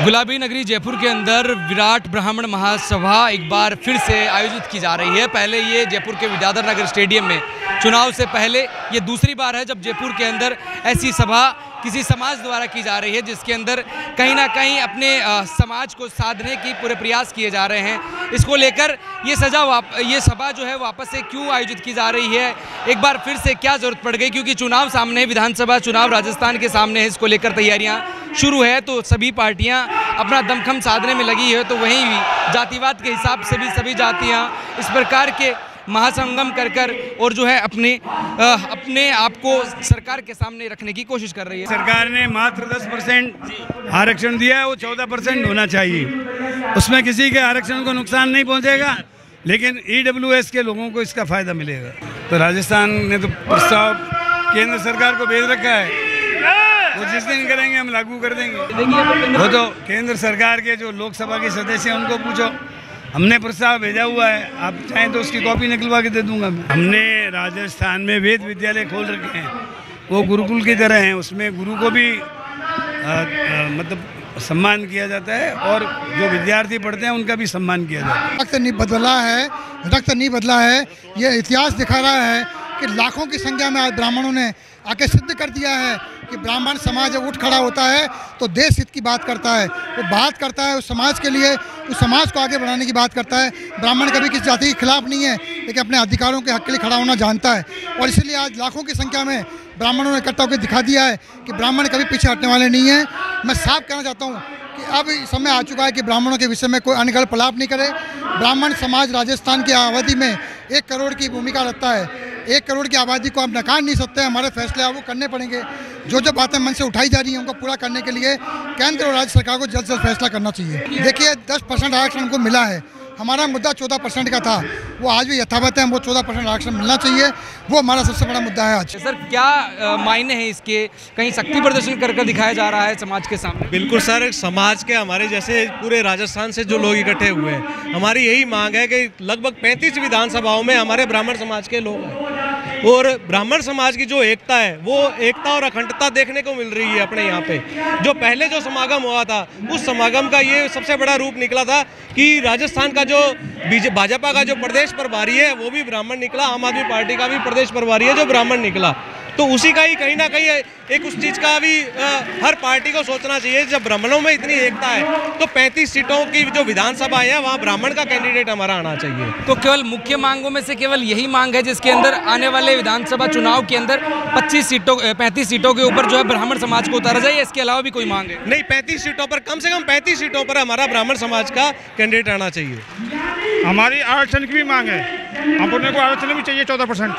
गुलाबी नगरी जयपुर के अंदर विराट ब्राह्मण महासभा एक बार फिर से आयोजित की जा रही है। पहले ये जयपुर के विद्याधर नगर स्टेडियम में चुनाव से पहले ये दूसरी बार है जब जयपुर के अंदर ऐसी सभा किसी समाज द्वारा की जा रही है, जिसके अंदर कहीं ना कहीं अपने समाज को साधने की पूरे प्रयास किए जा रहे हैं। इसको लेकर ये सभा जो है वापस से क्यों आयोजित की जा रही है, एक बार फिर से क्या ज़रूरत पड़ गई, क्योंकि चुनाव सामने है, विधानसभा चुनाव राजस्थान के सामने है। इसको लेकर तैयारियां शुरू है तो सभी पार्टियां अपना दमखम साधने में लगी है। तो वहीं भी जातिवाद के हिसाब से भी सभी जातियां इस प्रकार के महासंगम कर और जो है अपने आप को सरकार के सामने रखने की कोशिश कर रही है। सरकार ने मात्र 10% आरक्षण दिया है, वो 14% होना चाहिए। उसमें किसी के आरक्षण को नुकसान नहीं पहुंचेगा, लेकिन EWS के लोगों को इसका फायदा मिलेगा। तो राजस्थान ने तो प्रस्ताव केंद्र सरकार को भेज रखा है, वो जिस दिन करेंगे हम लागू कर देंगे। वो तो केंद्र सरकार के जो लोकसभा के सदस्य हैं उनको पूछो, हमने प्रस्ताव भेजा हुआ है, आप चाहें तो उसकी कॉपी निकलवा के दे दूंगा मैं। हमने राजस्थान में वेद विद्यालय खोल रखे हैं, वो गुरुकुल की तरह हैं, उसमें गुरु को भी मतलब सम्मान किया जाता है और जो विद्यार्थी पढ़ते हैं उनका भी सम्मान किया जाता है। रक्त नहीं बदला है। ये इतिहास दिखा रहा है कि लाखों की संख्या में आज ब्राह्मणों ने आके सिद्ध कर दिया है कि ब्राह्मण समाज जब उठ खड़ा होता है तो देश हित की बात करता है, वो बात करता है उस समाज के लिए, उस समाज को आगे बढ़ाने की बात करता है। ब्राह्मण कभी किसी जाति के खिलाफ नहीं है, लेकिन अपने अधिकारों के हक के लिए खड़ा होना जानता है। और इसलिए आज लाखों की संख्या में ब्राह्मणों ने इकट्ठा होकर दिखा दिया है कि ब्राह्मण कभी पीछे हटने वाले नहीं हैं। मैं साफ कहना चाहता हूँ कि अब समय आ चुका है कि ब्राह्मणों के विषय में कोई अनगढ़ प्रलाप नहीं करे। ब्राह्मण समाज राजस्थान की आबादी में 1 करोड़ की भूमिका रखता है। 1 करोड़ की आबादी को आप नकार नहीं सकते। हमारे फैसले आप वो करने पड़ेंगे। जो बातें मन से उठाई जा रही हैं उनको पूरा करने के लिए केंद्र और राज्य सरकार को जल्द से जल्द फैसला करना चाहिए। देखिए 10% आरक्षण हमको मिला है, हमारा मुद्दा 14% का था, वो आज भी यथावत है। हमको 14% आरक्षण मिलना चाहिए, वो हमारा सबसे बड़ा मुद्दा है आज। सर क्या मायने हैं इसके, कहीं शक्ति प्रदर्शन कर दिखाया जा रहा है समाज के सामने? बिल्कुल सर, समाज के हमारे जैसे पूरे राजस्थान से जो लोग इकट्ठे हुए हैं, हमारी यही मांग है कि लगभग 35 विधानसभाओं में हमारे ब्राह्मण समाज के लोग हैं और ब्राह्मण समाज की जो एकता है वो एकता और अखंडता देखने को मिल रही है अपने यहाँ पे। जो पहले जो समागम हुआ था उस समागम का ये सबसे बड़ा रूप निकला था कि राजस्थान का जो भाजपा का जो प्रदेश प्रभारी है वो भी ब्राह्मण निकला, आम आदमी पार्टी का भी प्रदेश प्रभारी है जो ब्राह्मण निकला। तो उसी का ही कहीं ना कहीं एक उस चीज़ का भी हर पार्टी को सोचना चाहिए। जब ब्राह्मणों में इतनी एकता है तो 35 सीटों की जो विधानसभा है वहाँ ब्राह्मण का कैंडिडेट हमारा आना चाहिए। तो केवल मुख्य मांगों में से केवल यही मांग है जिसके अंदर आने वाले विधानसभा चुनाव के अंदर 35 सीटों के ऊपर जो है ब्राह्मण समाज को उतारा जाए, इसके अलावा भी कोई मांग है? नहीं, 35 सीटों पर, कम से कम 35 सीटों पर हमारा ब्राह्मण समाज का कैंडिडेट आना चाहिए। हमारी आरक्षण की भी मांग है, अपने को आरक्षण भी चाहिए 14%।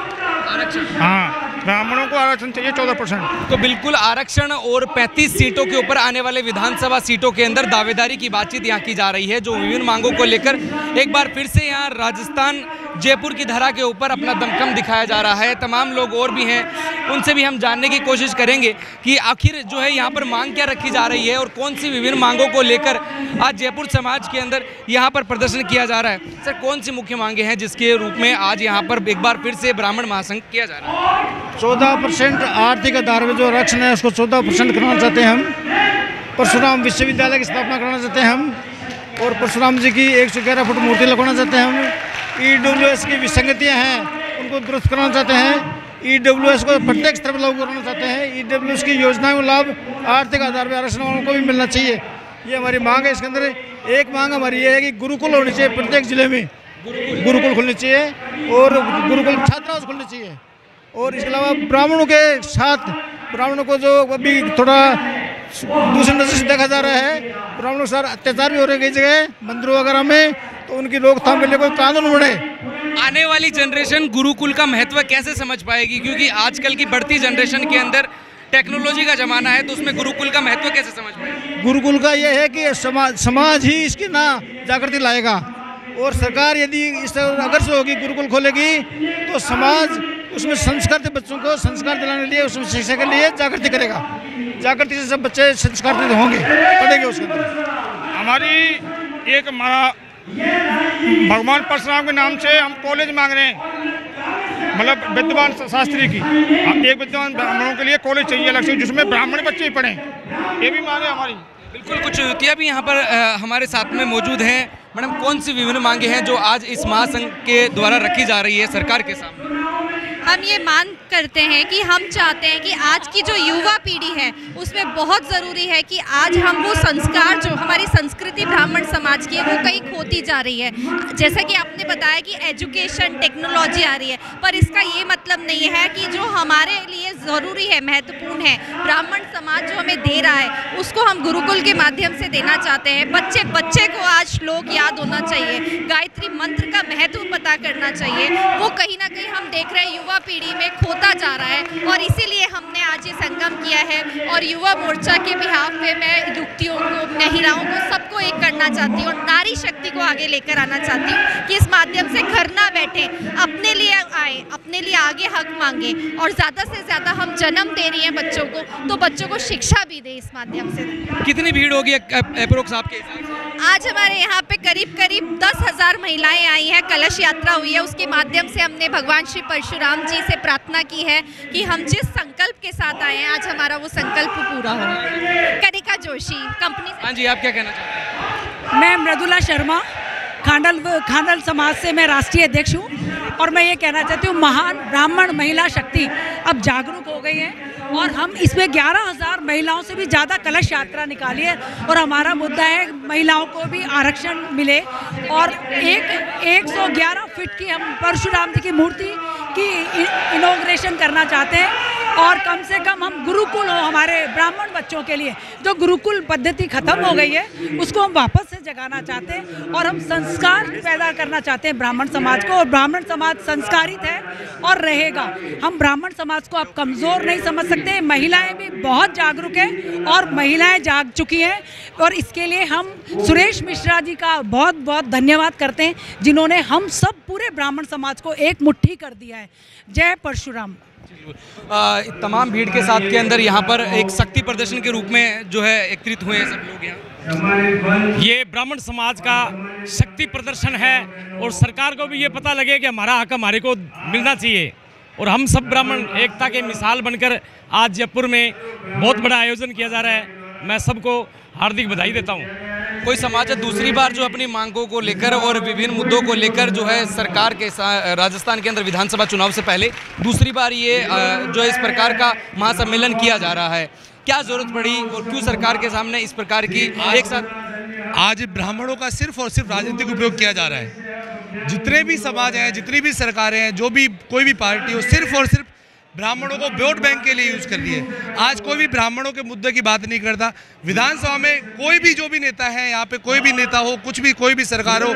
हाँ, ब्राह्मणों को आरक्षण चाहिए 14%। तो बिल्कुल आरक्षण और 35 सीटों के ऊपर आने वाले विधानसभा सीटों के अंदर दावेदारी की बातचीत यहाँ की जा रही है, जो विभिन्न मांगों को लेकर एक बार फिर से यहाँ राजस्थान जयपुर की धरा के ऊपर अपना दमखम दिखाया जा रहा है। तमाम लोग और भी हैं, उनसे भी हम जानने की कोशिश करेंगे कि आखिर जो है यहाँ पर मांग क्या रखी जा रही है और कौन सी विभिन्न मांगों को लेकर आज जयपुर समाज के अंदर यहाँ पर प्रदर्शन किया जा रहा है। सर, कौन सी मुख्य मांगे हैं जिसके रूप में आज यहाँ पर एक बार फिर से ब्राह्मण महासंघ किया जा रहा है? 14% आर्थिक आधार में जो आरक्षण है उसको 14% कराना चाहते हैं हम। परशुराम विश्वविद्यालय की स्थापना कराना चाहते हैं हम और परशुराम जी की 111 फुट मूर्ति लगवाना चाहते हैं हम। EWS की विसंगतियाँ हैं उनको दुरुस्त कराना चाहते हैं। EWS को प्रत्येक स्तर पर लागू करना चाहते हैं। EWS की योजनाओं का लाभ आर्थिक आधार पर आरक्षण वालों को भी मिलना चाहिए, ये हमारी मांग है। इसके अंदर एक मांग हमारी ये है कि गुरुकुल होने चाहिए, प्रत्येक जिले में गुरुकुल खुलने चाहिए और गुरुकुल छात्रावास खुलने चाहिए। और इसके अलावा ब्राह्मणों के साथ ब्राह्मणों को जो अभी थोड़ा दूसरी नजर से देखा जा रहा है, ब्राह्मणों के साथ अत्याचार भी हो रहे हैं कई जगह मंदिरों वगैरह में, तो उनकी रोकथाम के लिए कोई कानून बने। आने वाली जनरेशन गुरुकुल का महत्व कैसे समझ पाएगी, क्योंकि आजकल की बढ़ती जनरेशन के अंदर टेक्नोलॉजी का जमाना है, तो उसमें गुरुकुल का महत्व कैसे समझ पाएगी? गुरुकुल का ये है कि समाज ही इसकी ना जागृति लाएगा और सरकार यदि इस अगर से होगी गुरुकुल खोलेगी तो समाज उसमें संस्कृत बच्चों को संस्कार दिलाने के लिए, उसमें शिक्षा के लिए जागृति करेगा। जागृति से सब बच्चे संस्कारित होंगे, पढ़ेंगे उसके अंदर। हमारी एक भगवान परशुराम के नाम से हम कॉलेज मांग रहे हैं, मतलब विद्वान शास्त्री की एक विद्वान ब्राह्मणों के लिए कॉलेज चाहिए अलग से, जिसमें ब्राह्मण बच्चे ही पढ़ें, ये भी मांग है हमारी। बिल्कुल, कुछ युवतियाँ भी यहाँ पर हमारे साथ में मौजूद हैं। मैडम, कौन सी विभिन्न मांगे हैं जो आज इस महासंघ के द्वारा रखी जा रही है सरकार के सामने? हम ये मांग करते हैं कि हम चाहते हैं कि आज की जो युवा पीढ़ी है उसमें बहुत ज़रूरी है कि आज हम वो संस्कार जो हमारी संस्कृति ब्राह्मण समाज की है वो कहीं खोती जा रही है। जैसा कि आपने बताया कि एजुकेशन टेक्नोलॉजी आ रही है, पर इसका ये मतलब नहीं है कि जो हमारे लिए ज़रूरी है, महत्वपूर्ण है, ब्राह्मण समाज जो हमें दे रहा है उसको हम गुरुकुल के माध्यम से देना चाहते हैं। बच्चे को आज श्लोक याद होना चाहिए, गायत्री मंत्र का महत्व पता करना चाहिए। वो कहीं ना कहीं हम देख रहे हैं युवा पीढ़ी में खोता जा रहा है और इसीलिए हमने आज ये संगम किया है। और युवा मोर्चा के बिहाफ पे मैं युवतियों को, महिलाओं को, सबको एक करना चाहती हूँ और नारी शक्ति को आगे लेकर आना चाहती हूँ कि इस माध्यम से घर ना बैठे, अपने लिए आए, अपने लिए आगे हक मांगे और ज़्यादा से ज़्यादा हम जन्म दे रही हैं बच्चों को, तो बच्चों को शिक्षा भी दे इस माध्यम से। कितनी भीड़ होगी अप्रोक्स आपके हिसाब से? आज हमारे यहाँ पे करीब 10,000 महिलाएं आई हैं, कलश यात्रा हुई है। उसके माध्यम से हमने भगवान श्री परशुराम जी से प्रार्थना की है कि हम जिस संकल्प के साथ आए हैं आज हमारा वो संकल्प पूरा हो। कनिका जोशी कंपनी से। हाँ जी, आप क्या कहना चाहते हैं? मैं मृदुला शर्मा, खांडल समाज से मैं राष्ट्रीय अध्यक्ष हूँ और मैं ये कहना चाहती हूँ महान ब्राह्मण महिला शक्ति अब जागरूक हो गई है और हम इसमें 11,000 महिलाओं से भी ज़्यादा कलश यात्रा निकाली है और हमारा मुद्दा है महिलाओं को भी आरक्षण मिले और 111 फीट की हम परशुराम जी की मूर्ति की इनॉग्रेशन करना चाहते हैं और कम से कम हम गुरुकुल हो हमारे ब्राह्मण बच्चों के लिए, जो गुरुकुल पद्धति खत्म हो गई है उसको हम वापस से जगाना चाहते हैं और हम संस्कार पैदा करना चाहते हैं ब्राह्मण समाज को। और ब्राह्मण समाज संस्कारित है और रहेगा। हम ब्राह्मण समाज को अब कमज़ोर नहीं समझ सकते। महिलाएं भी बहुत जागरूक हैं और महिलाएं जाग चुकी हैं और इसके लिए हम सुरेश मिश्रा जी का बहुत बहुत धन्यवाद करते हैं जिन्होंने हम सब पूरे ब्राह्मण समाज को एक मुट्ठी कर दिया है। जय परशुराम। तमाम भीड़ के साथ के अंदर यहाँ पर एक शक्ति प्रदर्शन के रूप में जो है एकत्रित हुए हैं सब लोग यहाँ। ये ब्राह्मण समाज का शक्ति प्रदर्शन है और सरकार को भी ये पता लगे कि हमारा हक हमारे को मिलना चाहिए और हम सब ब्राह्मण एकता के मिसाल बनकर आज जयपुर में बहुत बड़ा आयोजन किया जा रहा है। मैं सबको हार्दिक बधाई देता हूँ। कोई समाज है दूसरी बार जो अपनी मांगों को लेकर और विभिन्न मुद्दों को लेकर जो है सरकार के राजस्थान के अंदर विधानसभा चुनाव से पहले दूसरी बार ये जो इस प्रकार का महासम्मेलन किया जा रहा है, क्या जरूरत पड़ी और क्यों सरकार के सामने इस प्रकार की एक साथ? आज ब्राह्मणों का सिर्फ और सिर्फ राजनीतिक उपयोग किया जा रहा है। जितने भी समाज हैं, जितनी भी सरकारें हैं, जो भी कोई भी पार्टी हो, सिर्फ और सिर्फ ब्राह्मणों को वोट बैंक के लिए यूज़ कर लिए। आज कोई भी ब्राह्मणों के मुद्दे की बात नहीं करता। विधानसभा में कोई भी जो भी नेता है, यहाँ पे कोई भी नेता हो, कुछ भी कोई भी सरकार हो,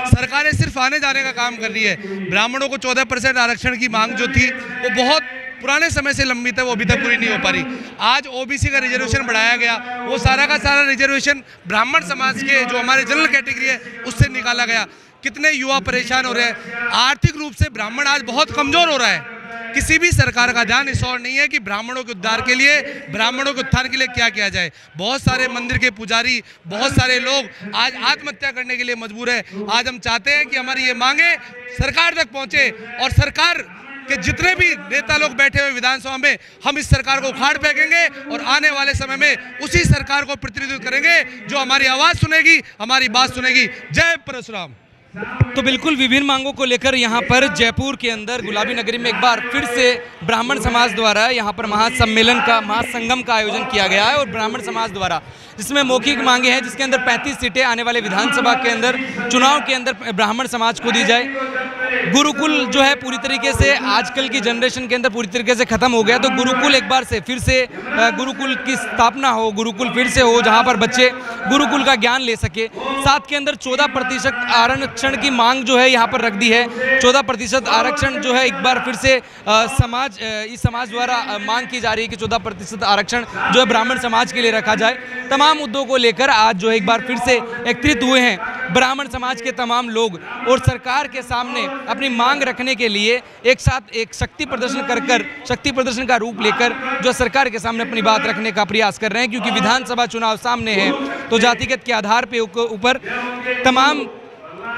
सरकारें सिर्फ आने जाने का काम कर रही है। ब्राह्मणों को 14% आरक्षण की मांग जो थी वो बहुत पुराने समय से लंबित है, वो अभी तक पूरी नहीं हो पा रही। आज ओबीसी का रिजर्वेशन बढ़ाया गया, वो सारा का सारा रिजर्वेशन ब्राह्मण समाज के जो हमारे जनरल कैटेगरी है उससे निकाला गया। कितने युवा परेशान हो रहे हैं। आर्थिक रूप से ब्राह्मण आज बहुत कमज़ोर हो रहा है। किसी भी सरकार का ध्यान इस ओर नहीं है कि ब्राह्मणों के उद्धार के लिए, ब्राह्मणों के उत्थान के लिए क्या किया जाए। बहुत सारे मंदिर के पुजारी, बहुत सारे लोग आज आत्महत्या करने के लिए मजबूर है। आज हम चाहते हैं कि हमारी ये मांगे सरकार तक पहुंचे और सरकार के जितने भी नेता लोग बैठे हुए विधानसभा में, हम इस सरकार को उखाड़ फेंकेंगे और आने वाले समय में उसी सरकार को प्रतिनिधित्व करेंगे जो हमारी आवाज़ सुनेगी, हमारी बात सुनेगी। जय परशुराम। तो बिल्कुल विभिन्न मांगों को लेकर यहाँ पर जयपुर के अंदर गुलाबी नगरी में एक बार फिर से ब्राह्मण समाज द्वारा यहाँ पर महासम्मेलन का, महासंगम का आयोजन किया गया है और ब्राह्मण समाज द्वारा जिसमें मौखिक मांगे हैं, जिसके अंदर 35 सीटें आने वाले विधानसभा के अंदर चुनाव के अंदर ब्राह्मण समाज को दी जाए। गुरुकुल जो है पूरी तरीके से आजकल की जनरेशन के अंदर पूरी तरीके से खत्म हो गया, तो गुरुकुल एक बार से फिर से गुरुकुल की स्थापना हो, गुरुकुल फिर से हो जहां पर बच्चे गुरुकुल का ज्ञान ले सके। साथ के अंदर 14% आरक्षण की मांग जो है यहां पर रख दी है। 14% आरक्षण जो है एक बार फिर से इस समाज द्वारा मांग की जा रही है कि 14% आरक्षण जो है ब्राह्मण समाज के लिए रखा जाए। तमाम मुद्दों को लेकर आज जो एक बार फिर से एकत्रित हुए हैं ब्राह्मण समाज के तमाम लोग और सरकार के सामने अपनी मांग रखने के लिए एक साथ एक शक्ति प्रदर्शन का रूप लेकर जो सरकार के सामने अपनी बात रखने का प्रयास कर रहे हैं, क्योंकि विधानसभा चुनाव सामने है। तो जातिगत के आधार पे ऊपर तमाम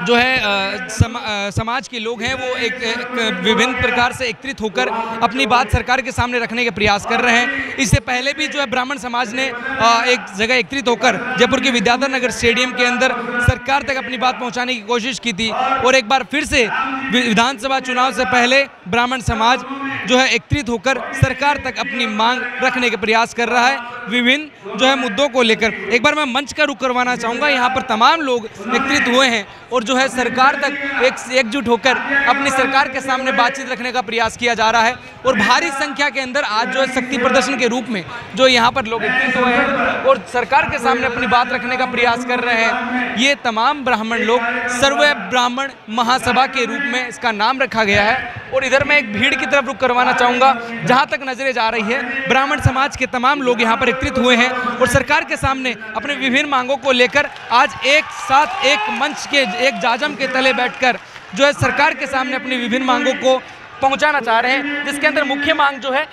जो है समाज के लोग हैं वो एक विभिन्न प्रकार से एकत्रित होकर अपनी बात सरकार के सामने रखने के प्रयास कर रहे हैं। इससे पहले भी जो है ब्राह्मण समाज ने एक जगह एकत्रित होकर जयपुर के विद्याधर नगर स्टेडियम के अंदर सरकार तक अपनी बात पहुंचाने की कोशिश की थी। और एक बार फिर से विधानसभा चुनाव से पहले ब्राह्मण समाज जो है एकत्रित होकर सरकार तक अपनी मांग रखने के प्रयास कर रहा है विभिन्न जो है मुद्दों को लेकर। एक बार मैं मंच का रुख करवाना चाहूँगा, यहाँ पर तमाम लोग एकत्रित हुए हैं और जो है सरकार तक एकजुट होकर अपनी सरकार के सामने बातचीत रखने का प्रयास किया जा रहा है। और भारी संख्या के अंदर आज जो है शक्ति प्रदर्शन के रूप में जो यहाँ पर लोग एकत्रित हुए हैं और सरकार के सामने अपनी बात रखने का प्रयास कर रहे हैं। ये तमाम ब्राह्मण लोग सर्व ब्राह्मण महासभा के रूप में इसका नाम रखा गया है। और इधर मैं एक भीड़ की तरफ रुख करवाना चाहूँगा, जहाँ तक नजरें जा रही है ब्राह्मण समाज के तमाम लोग यहाँ पर एकत्रित हुए हैं और सरकार के सामने अपने विभिन्न मांगों को लेकर आज एक साथ एक मंच के एक जाजम के तले बैठकर जो है सरकार के सामने अपनी विभिन्न मांगों को पहुंचाना चाह रहे हैं, जिसके अंदर मुख्य मांग जो है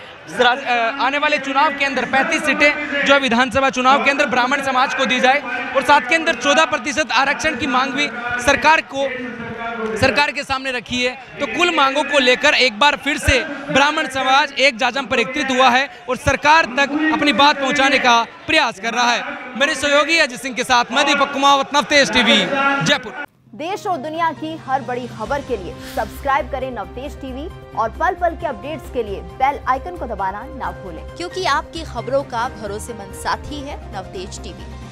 आने वाले चुनाव के अंदर 35 सीटें जो है विधानसभा चुनाव के अंदर ब्राह्मण समाज को दी जाए और साथ के अंदर 14% आरक्षण की मांग भी सरकार के सामने रखी है। तो कुल मांगों को लेकर एक बार फिर से ब्राह्मण समाज एक जाजम पर एकत्रित हुआ है और सरकार तक अपनी बात पहुंचाने का प्रयास कर रहा है। मेरे सहयोगी अजय सिंह के साथ मैं दीपक कुमावत, नवतेज टीवी, जयपुर। देश और दुनिया की हर बड़ी खबर के लिए सब्सक्राइब करें नवतेज टीवी और पल पल के अपडेट्स के लिए बेल आइकन को दबाना ना भूलें, क्योंकि आपकी खबरों का भरोसेमंद साथी है नवतेज टीवी।